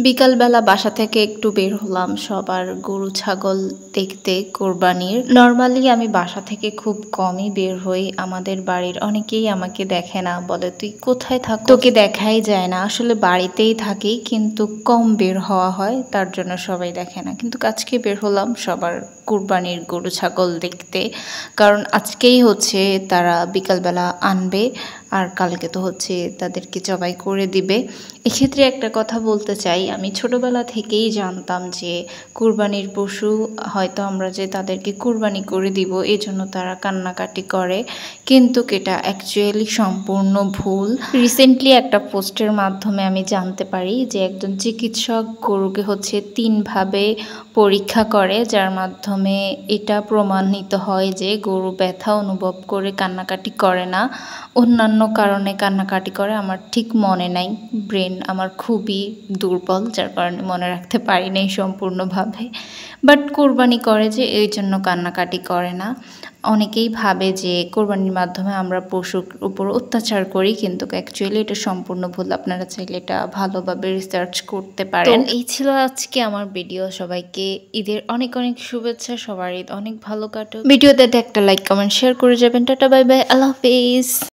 বিকালবেলা বাসা থেকে একটু বের হলাম সবার গরু ছাগল দেখতে কোরবানির। নর্মালি আমি বাসা থেকে খুব কমই বের হই। আমাদের বাড়ির অনেকেই আমাকে দেখে না, বলে তুই কোথায় থাক, তোকে দেখাই যায় না। আসলে বাড়িতেই থাকি কিন্তু কম বের হওয়া হয়, তার জন্য সবাই দেখে না। কিন্তু আজকে বের হলাম সবার কুরবানির গরু ছাগল দেখতে, কারণ আজকেই হচ্ছে তারা বিকালবেলা আনবে আর কালকে তো হচ্ছে তাদেরকে জবাই করে দিবে। এক্ষেত্রে একটা কথা বলতে চাই, আমি ছোটবেলা থেকেই জানতাম যে কুরবানির পশু হয়তো আমরা যে তাদেরকে কুরবানি করে দিব এই জন্য তারা কান্নাকাটি করে, কিন্তু এটা অ্যাকচুয়ালি সম্পূর্ণ ভুল। রিসেন্টলি একটা পোস্টের মাধ্যমে আমি জানতে পারি যে একজন চিকিৎসক গরুকে হচ্ছে 3 ভাবে পরীক্ষা করে, যার মাধ্যমে এটা প্রমাণিত হয় যে গরু ব্যথা অনুভব করে কান্নাকাটি করে না, অন্যান্য কারণে কান্নাকাটি করে। আমার ঠিক মনে নাই, ব্রেন আমার খুবই দুর্বল, যার কারণে মনে রাখতে পারি নাই সম্পূর্ণভাবে। বাট কোরবানি করে যে এই জন্য কান্নাকাটি করে না। অনেকেই ভাবে যে কোরবানির মাধ্যমে আমরা পশুর উপর অত্যাচার করি, কিন্তু অ্যাকচুয়ালি এটা সম্পূর্ণ ভুল। আপনারা চাইলে এটা ভালোভাবে রিসার্চ করতে পারেন। এই ছিল আজকে আমার ভিডিও। সবাইকে ঈদের অনেক অনেক শুভেচ্ছা, সবার ঈদ অনেক ভালো কাটুক। ভিডিওতে একটা লাইক কমেন্ট শেয়ার করে যাবেন। টাটা বাই বাই, আল্লাহ হাফেজ।